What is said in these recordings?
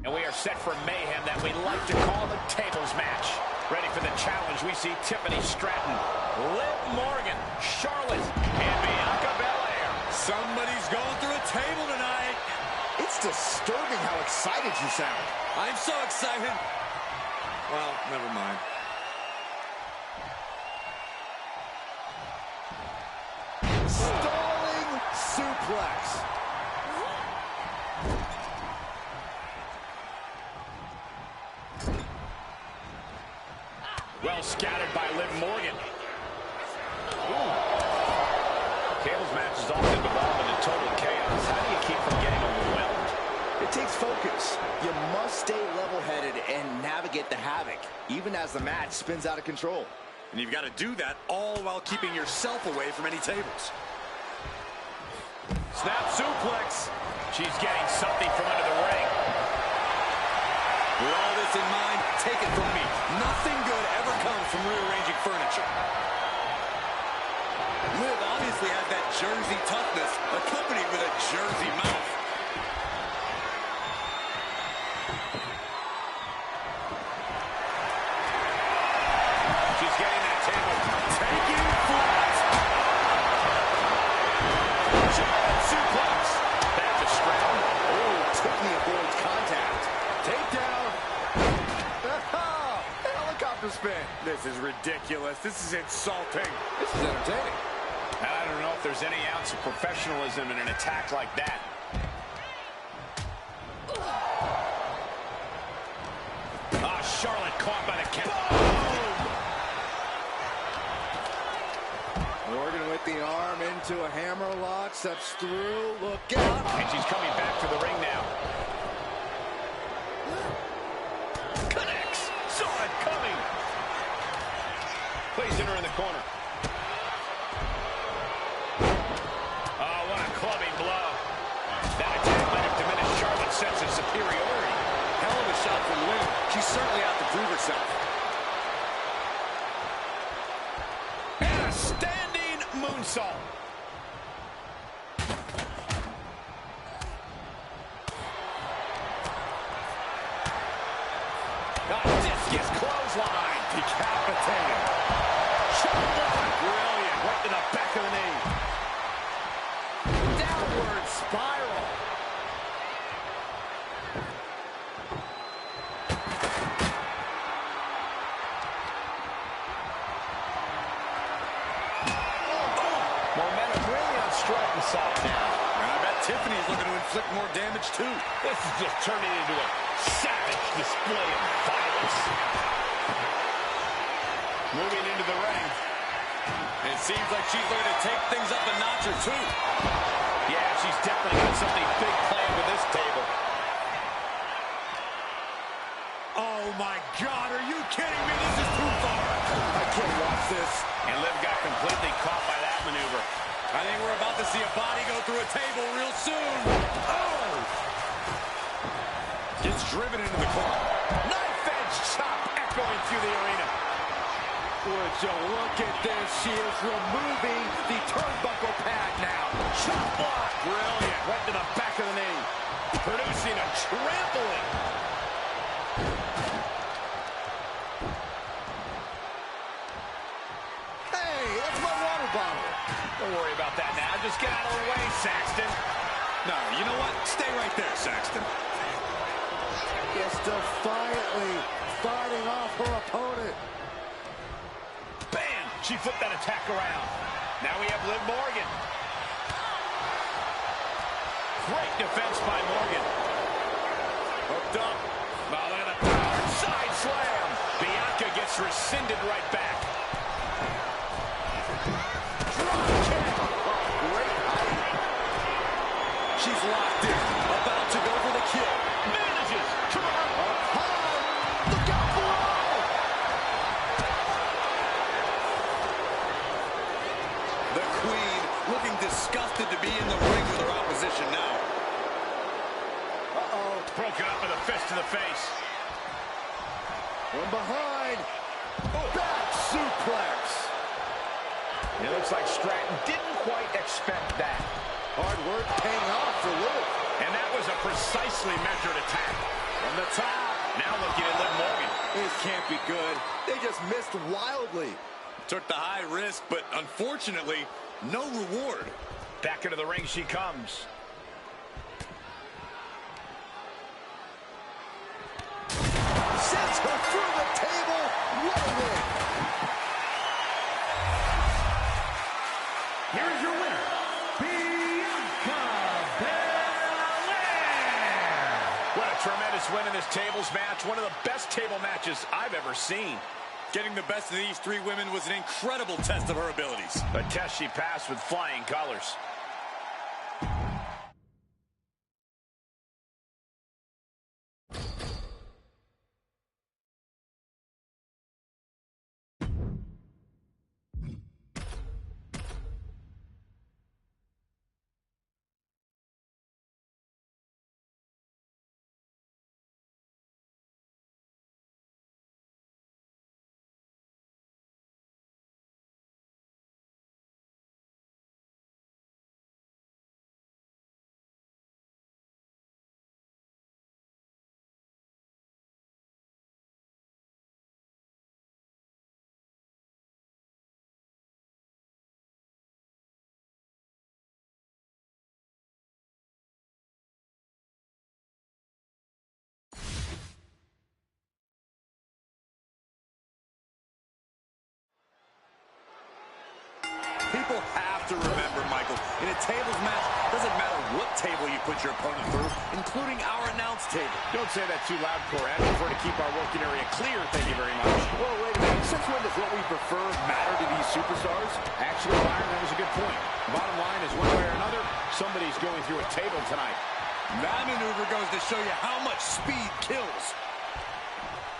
And we are set for mayhem that we like to call the tables match. Ready for the challenge, we see Tiffany Stratton, Liv Morgan, Charlotte, and Bianca Belair. Somebody's going through a table tonight. It's disturbing how excited you sound. I'm so excited. Well, never mind. Stalling suplex. Well scouted by Liv Morgan. Ooh. Tables matches often devolve into total chaos. How do you keep from getting overwhelmed? It takes focus. You must stay level-headed and navigate the havoc, even as the match spins out of control. And you've got to do that all while keeping yourself away from any tables. Snap suplex. She's getting something from under the ring. With all this in mind, take it from me. Nothing good ever comes from rearranging furniture. Liv obviously has that Jersey toughness, accompanied with a Jersey mouth. She's getting that table. Taking flight. Giant suplex. Back to Stratton. Oh, Tiffany avoids contact. Takedown. Helicopter spin. This is ridiculous. This is insulting. This is entertaining. I don't know if there's any ounce of professionalism in an attack like that. Charlotte caught by the count. Morgan with the arm into a hammerlock, steps through, look out. And she's coming back to the ring now. Connects. Saw it coming. Placing her in the corner. Oh, what a clubbing blow. That attack might have diminished Charlotte's sense of superiority. Hell of a shot from Liv. She's certainly out to prove herself. And a standing moonsault. Discus clothesline. Decapitated. Brilliant. Right to the back of the knee. Downward spiral. Momentum really on Stratton's side now. And I bet Tiffany's looking to inflict more damage, too. This is just turning into a savage display of violence. Moving into the ring. It seems like she's looking to take things up a notch or two. Yeah, she's definitely got something big planned with this table. Oh, my God. Are you kidding me? This is too far. I can't watch this. And Liv got completely caught by that maneuver. I think we're about to see a body go through a table real soon. Oh! Gets driven into the corner. Knife edge chop echoing through the arena. Would you look at this? She is removing the turnbuckle pad now. Chop block. Brilliant. Right to the back of the knee. Producing a trampling. Hey, that's my water bottle. Don't worry about that now. Just get out of the way, Saxton. No, you know what? Stay right there, Saxton. Is defiantly fighting off her opponent. Bam! She flipped that attack around. Now we have Liv Morgan. Great defense by Morgan. Hooked up. Oh, look at the power. Side slam. Bianca gets rescinded right back. Drop kick. Oh, great height. She's locked in. About to go for the kill. Manages. Come on. Up high. Look out below. The Queen looking disgusted to be in the ring with her opposition now. Uh-oh. Broken up with a fist to the face. From behind. Back suplex. It looks like Stratton didn't quite expect that. Hard work paying off for Liv. And that was a precisely measured attack. From the top. Now looking at Liv Morgan. This can't be good. They just missed wildly. Took the high risk, but unfortunately, no reward. Back into the ring she comes. Sends her through the table. What a win. Here is your winner, Bianca Belair. What a tremendous win in this tables match. One of the best table matches I've ever seen. Getting the best of these three women was an incredible test of her abilities. A test she passed with flying colors. People have to remember, Michael, in a tables match, doesn't matter what table you put your opponent through, including our announce table. Don't say that too loud, Corey. I prefer to keep our working area clear, thank you very much. Well, wait a minute. Since when does what we prefer matter to these superstars? Actually, Byron, that was a good point. Bottom line is, one way or another, somebody's going through a table tonight. That maneuver goes to show you how much speed kills.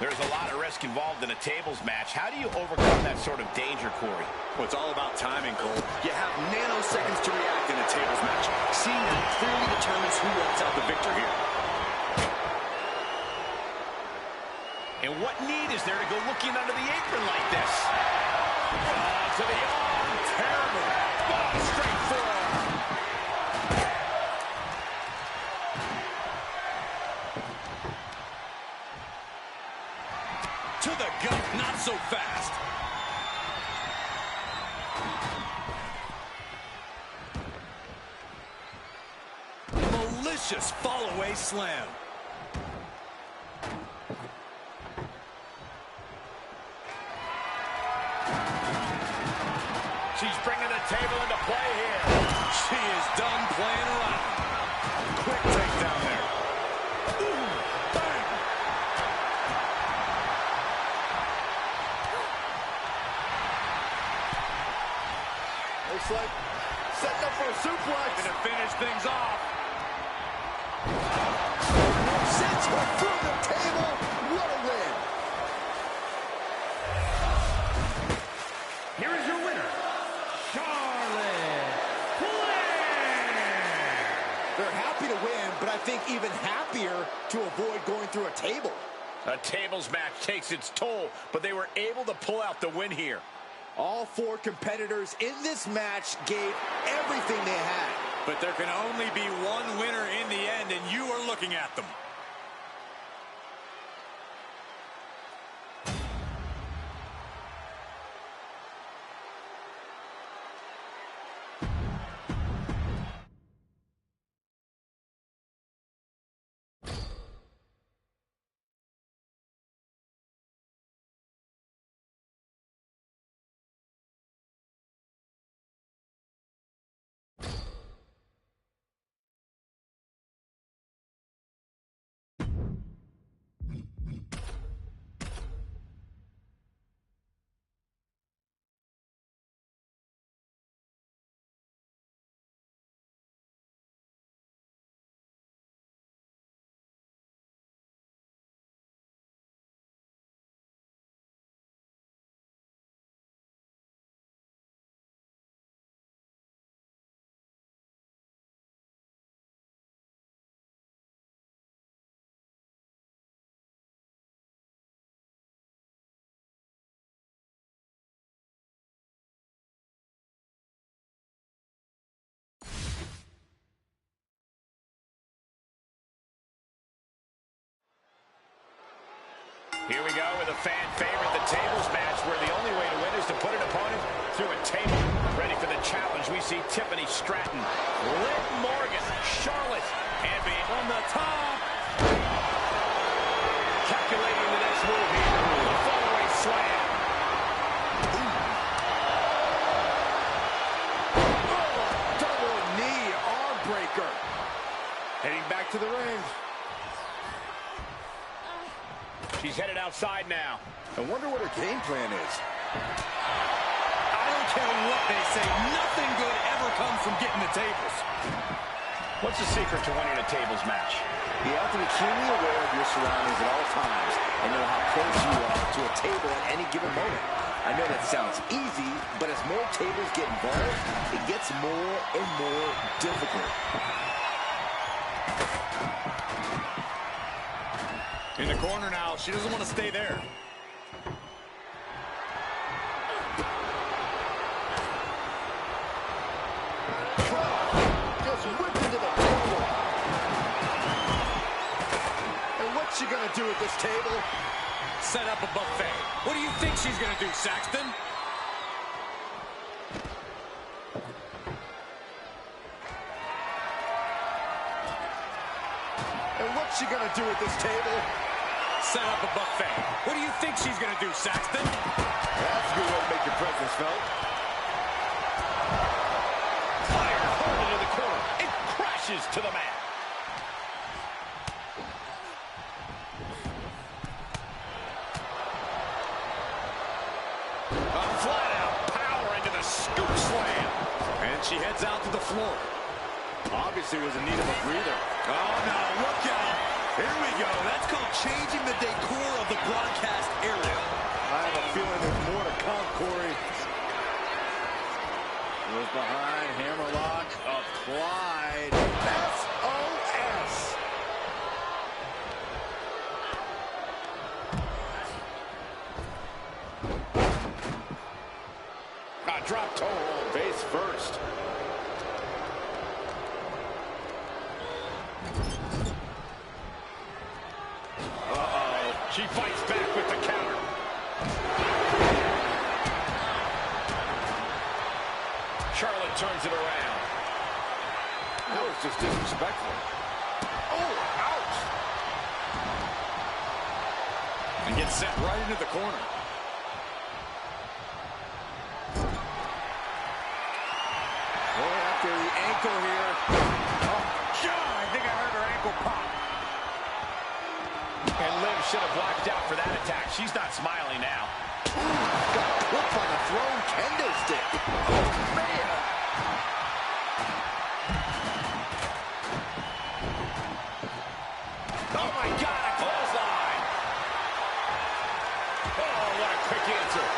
There's a lot of risk involved in a tables match. How do you overcome that sort of danger, Corey? Well, it's all about timing, Cole. You have nanoseconds to react in a tables match. Seeing that clearly determines who walks out the victor here. And what need is there to go looking under the apron like this? To the arm. Terrible. Oh, straight forearm. To the gut, not so fast. Malicious fall-away slam. She's bringing the table into play here. She is done playing around. Quick takedown there. Ooh, bang. Looks like setting up for a suplex. Going to finish things off. Sends her through the table. What a win. Here is your winner, Charlotte Flair. They're happy to win, but I think even happier to avoid going through a table. A tables match takes its toll, but they were able to pull out the win here. All four competitors in this match gave everything they had. But there can only be one winner in the end, and you are looking at them. Here we go with a fan favorite, the tables match, where the only way to win is to put an opponent through a table. Ready for the challenge, we see Tiffany Stratton, Liv Morgan, Charlotte, and on the top. Calculating the next move here, a fallaway slam. Oh, double knee arm breaker. Heading back to the ring. She's headed outside now. I wonder what her game plan is. I don't care what they say. Nothing good ever comes from getting the tables. What's the secret to winning a tables match? You have to be keenly aware of your surroundings at all times and know how close you are to a table at any given moment. I know that sounds easy, but as more tables get involved, it gets more and more difficult. In the corner now. She doesn't want to stay there. Just whipped into the table. And what's she gonna do at this table? Set up a buffet. What do you think she's going to do, Saxton? And what's she gonna do at this table? Set up a buffet. What do you think she's going to do, Saxton? That's a good way to make your presence felt. Fire hard into the corner. It crashes to the mat. A flat out power into the scoop slam. And she heads out to the floor. Obviously was in need of a breather. Oh, no, look out. Here we go. That's called changing the decor of the broadcast area. I have a feeling there's more to come, Corey. Goes behind, hammerlock, applied. SOS! Drop toe hold. Face first. She fights back with the counter. Charlotte turns it around. That was just disrespectful. Oh, ouch! And gets set right into the corner. Going after the ankle here. Oh, God, I think I heard her ankle pop. And Liv should have watched out for that attack. She's not smiling now. Got whipped on the thrown kendo stick. Oh, man! Oh, my God, a clothesline. Oh, what a quick answer.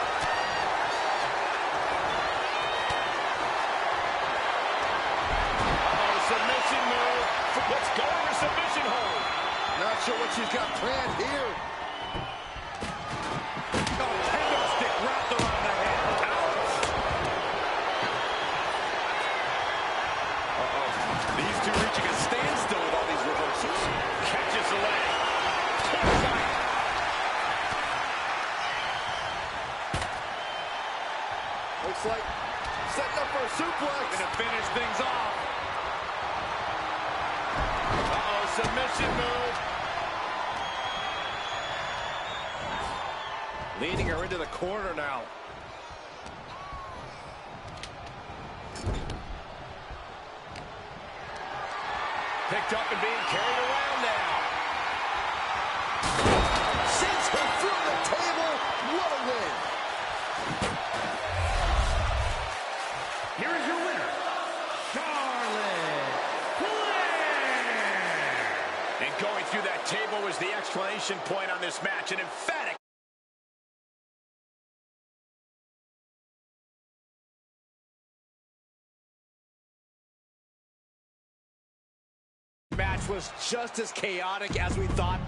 Uh-oh, submission move. Let's go to her submission hold. Not sure what she's got planned here. Oh, kendo stick wrapped around the head. Uh-oh. These two reaching a standstill with all these reversals. Catches the leg. Looks like setting up for a suplex. Gonna finish things off. Uh-oh, submission move. Leading her into the corner now. Picked up and being carried around now. Sends her through the table. What a win. Here is your winner, Charlotte Flair. And going through that table was the exclamation point on this match. An emphatic Match was just as chaotic as we thought.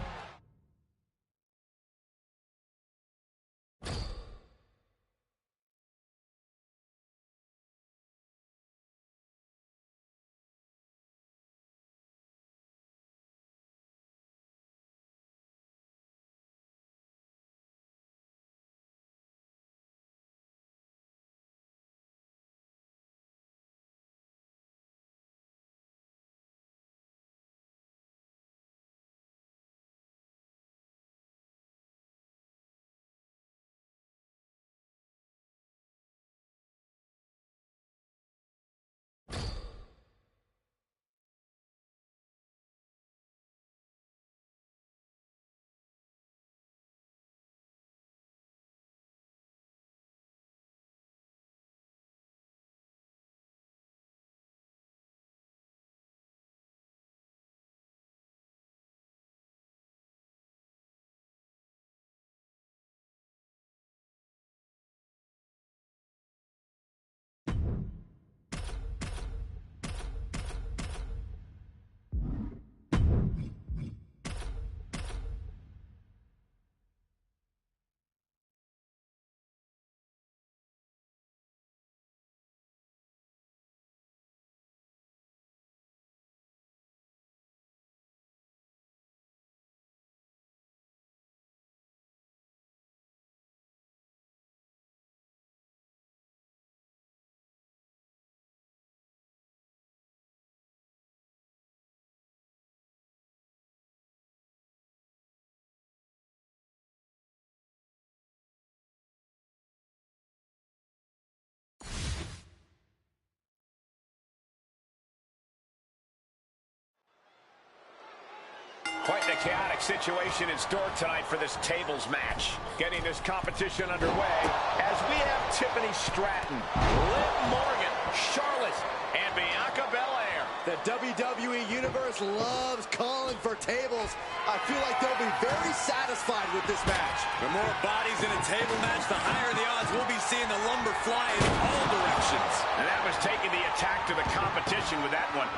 Quite the chaotic situation in store tonight for this tables match. Getting this competition underway as we have Tiffany Stratton, Liv Morgan, Charlotte, and Bianca Belair. The WWE Universe loves calling for tables. I feel like they'll be very satisfied with this match. The more bodies in a table match, the higher the odds we'll be seeing the lumber fly in all directions. And that was taking the attack to the competition with that one.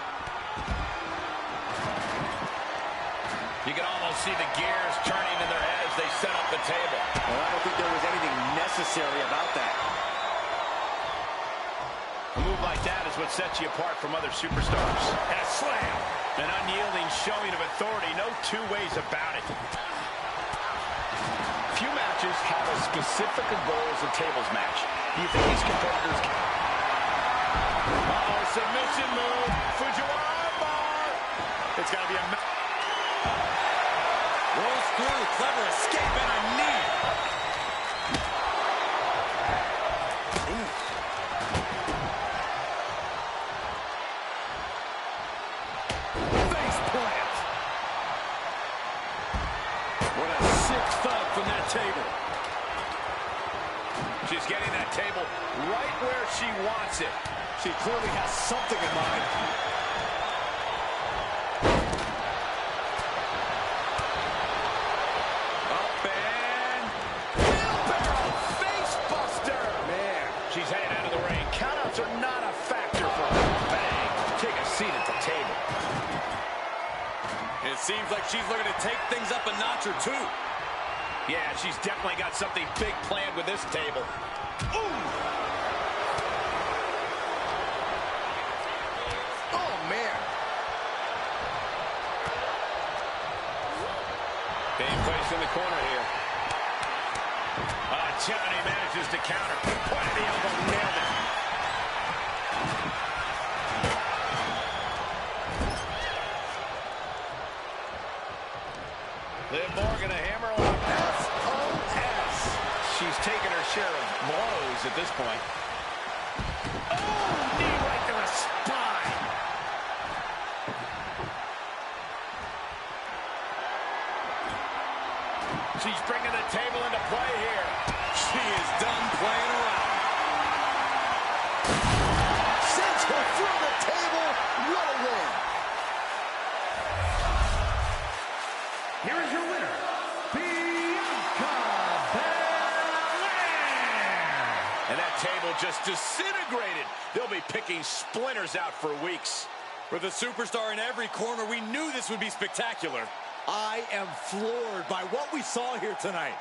You can almost see the gears turning in their head as they set up the table. Well, I don't think there was anything necessary about that. A move like that is what sets you apart from other superstars. And a slam. An unyielding showing of authority. No two ways about it. Few matches have as specific a goal as a tables match. Do you think these competitors can... Uh-oh, submission move. Fujiwara bar. It's got to be a... Rolls through, clever escape, and a knee. Face plant. What a sick thud from that table. She's getting that table right where she wants it. She clearly has something in mind. She's headed out of the ring. Countouts are not a factor for her. Bang. Take a seat at the table. It seems like she's looking to take things up a notch or two. Yeah, she's definitely got something big planned with this table. Ooh! Oh, man. Being placed in the corner here. Tiffany manages to counter. Pointed the elbow, nailed it. Liv Morgan, a hammer on SOS. She's taken her share of blows at this point. Oh, knee right to the spine. She's bringing the table into play here. She is done playing around. Sends her through the table. What a win. Here is your winner, Bianca Belair. And that table just disintegrated. They'll be picking splinters out for weeks. With a superstar in every corner, we knew this would be spectacular. I am floored by what we saw here tonight.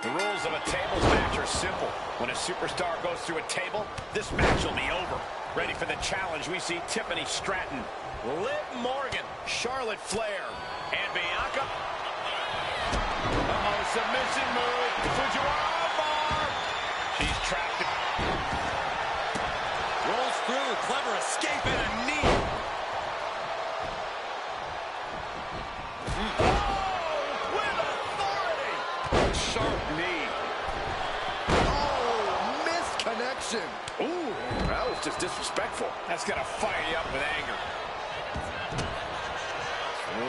The rules of a tables match are simple. When a superstar goes through a table, this match will be over. Ready for the challenge, we see Tiffany Stratton, Liv Morgan, Charlotte Flair, and Bianca. Uh-oh, submission move. Fujiwara bar. She's trapped. Rolls through, clever escape, and a knee. Ooh, that was just disrespectful. That's going to fire you up with anger.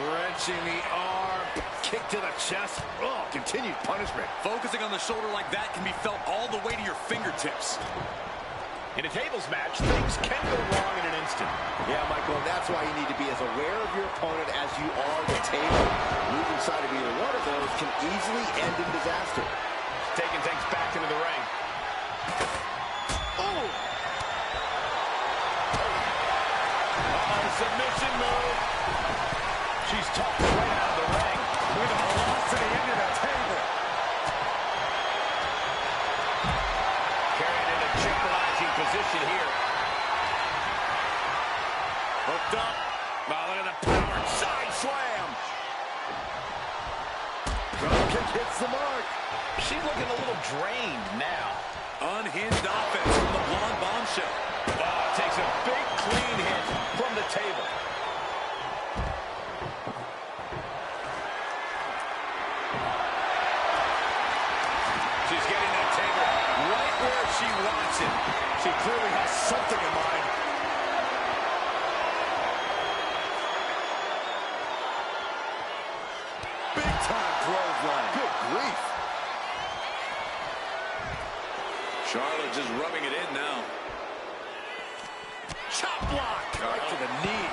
Wrenching the arm. kick to the chest. Oh, continued punishment. Focusing on the shoulder like that can be felt all the way to your fingertips. In a tables match, things can go wrong in an instant. Yeah, Michael, and that's why you need to be as aware of your opponent as you are the table. Losing sight of either one of those can easily end in disaster. Taking things back into the ring. Oh! Submission move. She's tossed right out of the ring. With a velocity into the table. Carried in a jeopardizing position here. Hooked up. Wow, look at the power. Side slam. Drop kick hits the mark. She's looking a little drained now. Unhinged offense from the blonde bombshell. Takes a big clean hit from the table. She's getting that table right where she wants it. She clearly has something in mind. Big time clothesline. Good grief. Charlotte just rubbing it in now. Chop block. Right to the knee.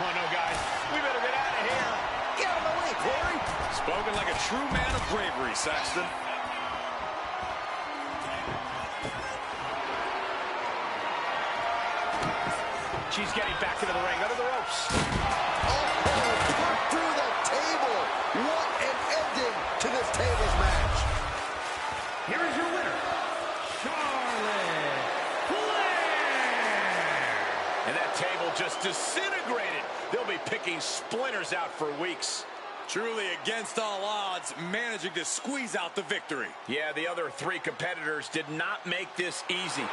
Oh, no, guys. We better get out of here. Get out of the way, Corey. Spoken like a true man of bravery, Saxton. She's getting back into the ring, under the ropes. Put through the table. What an ending to this tables match. Here is your winner, Charlotte Flair. And that table just disintegrated. They'll be picking splinters out for weeks. Truly against all odds, managing to squeeze out the victory. Yeah, the other three competitors did not make this easy.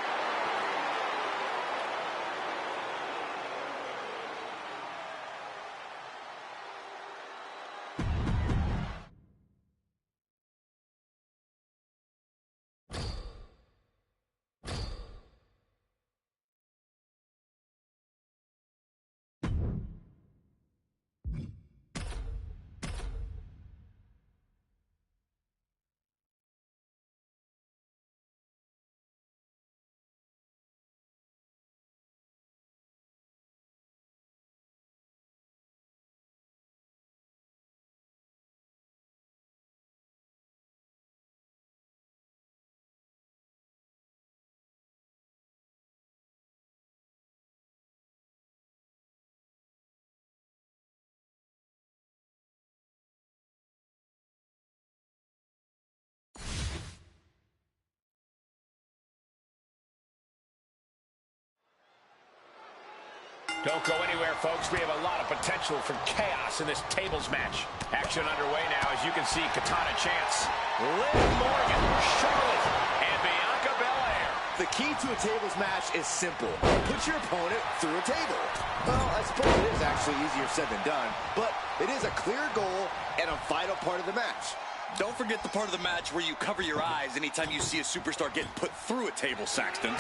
Don't go anywhere, folks. We have a lot of potential for chaos in this tables match. Action underway now, as you can see, Katana Chance, Liv Morgan, Charlotte, and Bianca Belair. The key to a tables match is simple. Put your opponent through a table. Well, I suppose it is actually easier said than done, but it is a clear goal and a vital part of the match. Don't forget the part of the match where you cover your eyes anytime you see a superstar getting put through a table, Saxton.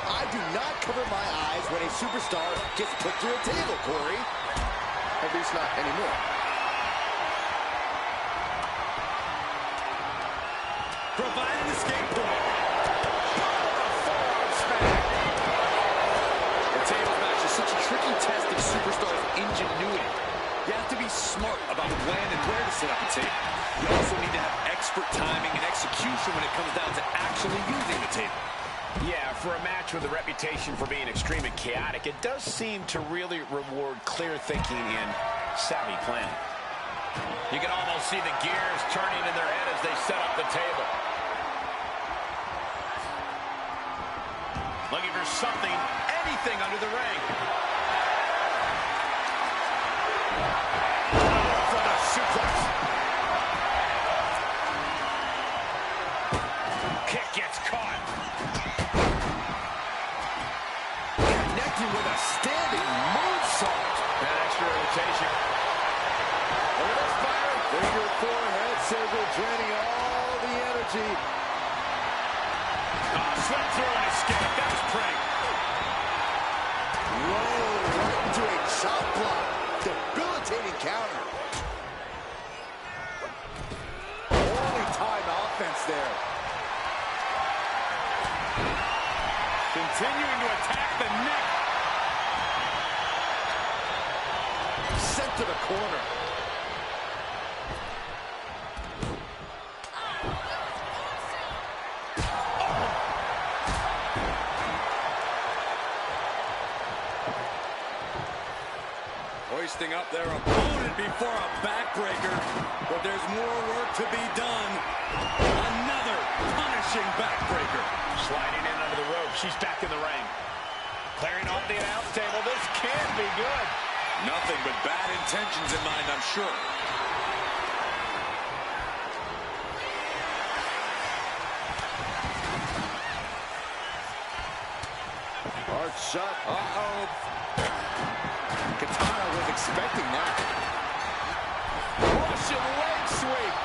I do not cover my eyes when a superstar gets put through a table, Corey. At least not anymore. Providing escape point. The tables match is such a tricky test of superstars' ingenuity. You have to be smart about when and where to set up a table. You also need to have expert timing and execution when it comes down to actually using the table. Yeah, for a match with a reputation for being extremely chaotic, it does seem to really reward clear thinking and savvy planning. You can almost see the gears turning in their head as they set up the table. Looking for something, anything under the ring. For the suplex. Kick gets caught. Connecting with a standing moonsault. That extra rotation. Look at this fire. Finger forehead scissor, draining all the energy Slip through and escape. That was pretty. Whoa, right into a chop block. Debilitating counter. Only time offense there. Continuing to attack the neck. Sent to the corner. Hoisting up their opponent before a backbreaker, but there's more work to be done. Another punishing backbreaker. Sliding in under the rope. She's back in the ring. Clearing off the announce table. This can be good. Nothing but bad intentions in mind, I'm sure. Hard shot. Uh-oh. Katana was expecting that. Russian leg sweep.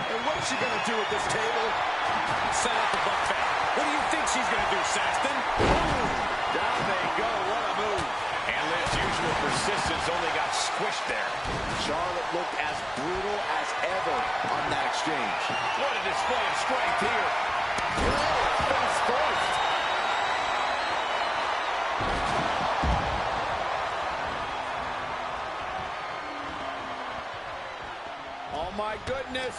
And what's she going to do at this table? Set up the buffet. What do you think she's going to do, Saxton? Boom! Down they go. What a move. And Liv's usual persistence only got squished there. Charlotte looked as brutal as ever on that exchange. What a display of strength here. Face first. Oh, my goodness.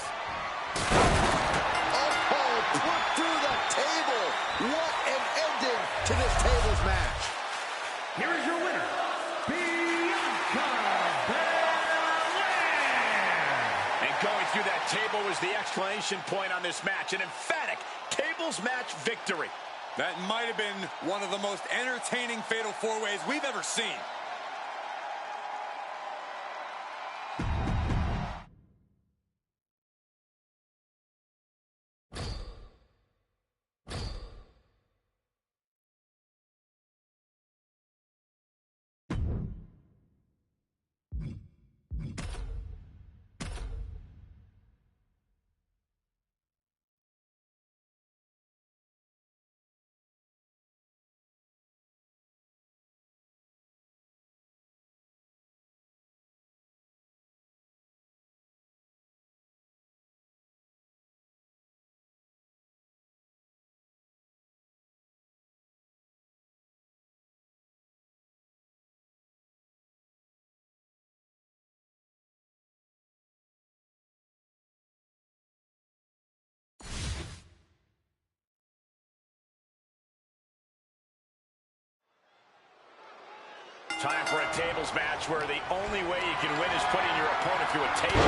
Oh, put through the table. What an ending to this tables match. Here is your winner, Bianca Belair. And going through that table was the exclamation point on this match. An emphatic tables match victory. That might have been one of the most entertaining Fatal 4-Ways we've ever seen. Time for a tables match where the only way you can win is putting your opponent through a table.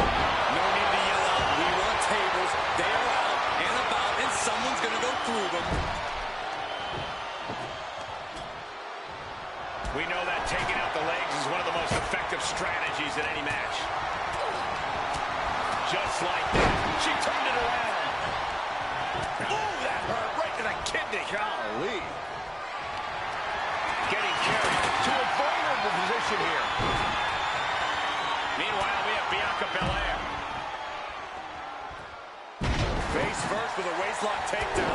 No need to yell out, we want tables. They are out and about, and someone's going to go through them. We know that taking out the legs is one of the most effective strategies in any match. Just like that, she turned it around. Ooh, that hurt right to the kidney. Golly. Getting carried to a vulnerable position here. Meanwhile, we have Bianca Belair. Face first with a waistlock takedown.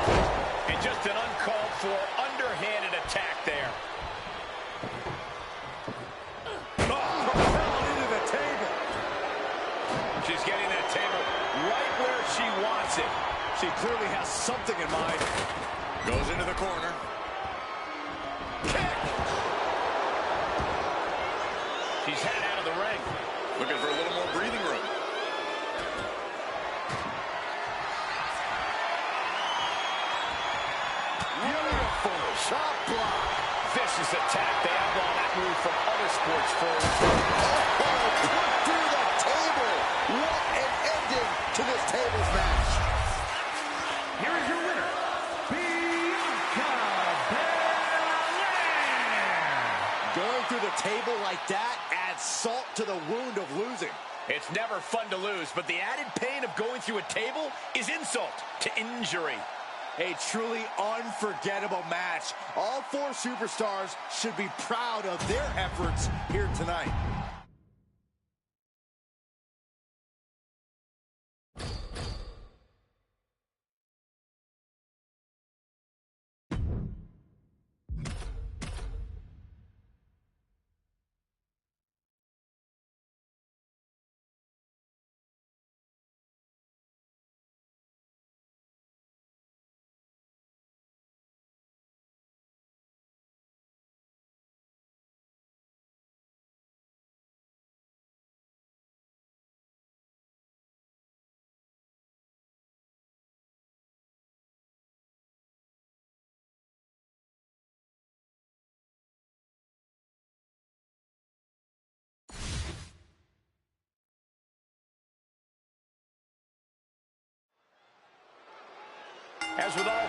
And just an uncalled for, underhanded attack there. Propelled into the table. She's getting that table right where she wants it. She clearly has something in mind. Goes into the corner. Kick! She's headed out of the ring. Looking for a little more breathing room. Beautiful shot block. Vicious attack. They outlaw that move from other sports forums. Oh, put through the table. What an ending to this tables match. Here is your winner, Bianca Belair. Going through the table like that adds salt to the wound of losing. It's never fun to lose, but the added pain of going through a table is insult to injury. A truly unforgettable match. All four superstars should be proud of their efforts here tonight.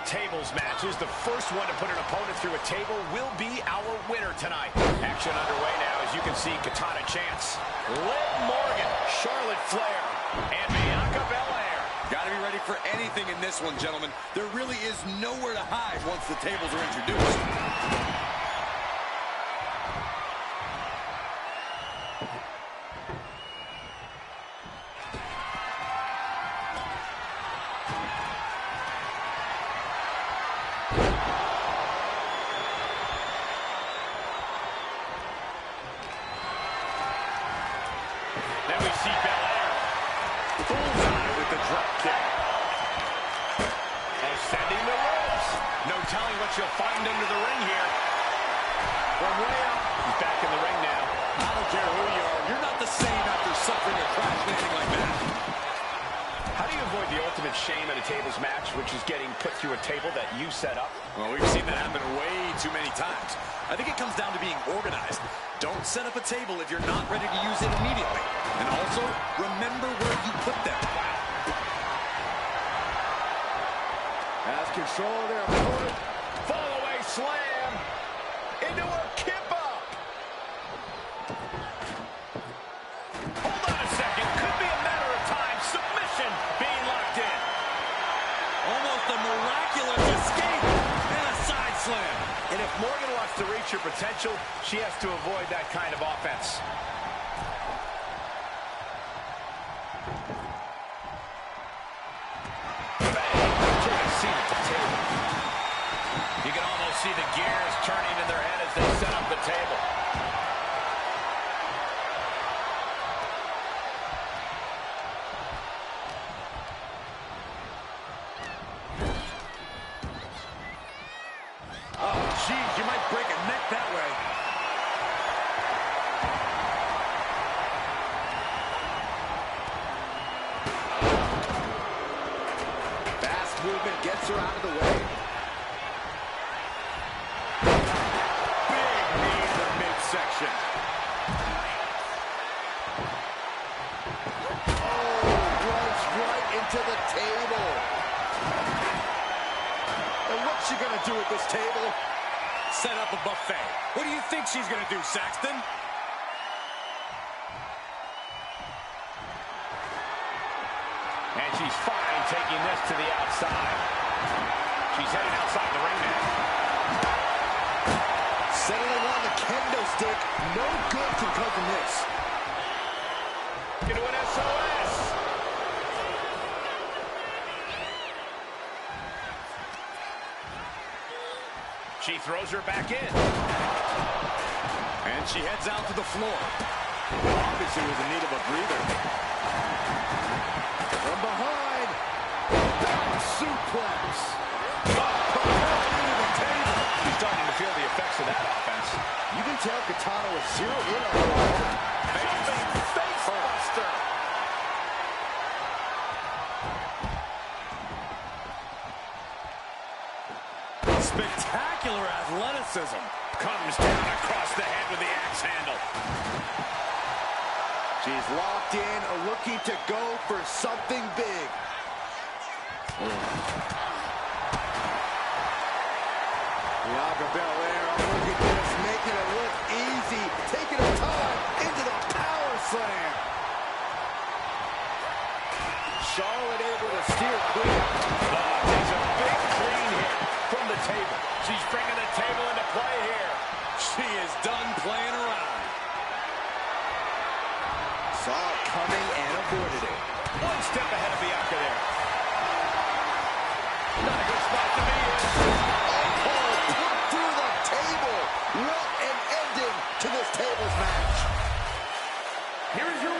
tables matches. The first one to put an opponent through a table will be our winner tonight. Action underway now, as you can see, Katana Chance, Liv Morgan, Charlotte Flair, and Bianca Belair. Got to be ready for anything in this one, gentlemen. There really is nowhere to hide once the tables are introduced. Then we see Belair. Bullseye with the drop kick. Ascending the ropes. No telling what she'll find under the ring here. From way up. He's back in the ring now. I don't care who you are. You're not the same after suffering a crash landing like that. How do you avoid the ultimate shame at a tables match, which is getting put through a table that you set up? Well, we've seen that happen way too many times. I think it comes down to being organized. Don't set up a table if you're not ready to use it immediately. And also, remember where you put them. Has control of their opponent. Fall away slam. Into a kip up. Hold on a second. Could be a matter of time. Submission being locked in. Almost a miraculous escape and a side slam. And if Morgan wants to reach her potential, she has to avoid that kind of offense. Take a seat at the table. You can almost see the gears turning in their head as they set up the table. Oh, geez, you might break a neck that way. Fast movement gets her out of the way. Big knee in the midsection. Oh, runs right into the table. And what's she gonna do at this table? Set up a buffet. What do you think she's going to do, Saxton? And she's fine taking this to the outside. She's heading outside the ring now. Settling on the kendo stick. No good can come from this. Into an SOS. She throws her back in. And she heads out to the floor. Obviously was in need of a breather. From behind. Back suplex. Into the table. She's starting to feel the effects of that offense. You can tell Katana was zeroed in on her. Face buster. Spectacular athleticism. Comes down across the head with the axe handle. She's locked in, looking to go for something big. Bianca Belair, look at this, making it look easy, taking her time into the power slam. Charlotte able to steer clear. Takes a big clean hit from the table. She's bringing the table into play here. She is done playing around. Saw it coming and avoided it. One step ahead of Bianca there. Not a good spot to be in. Oh, put through the table. What an ending to this tables match. Here is your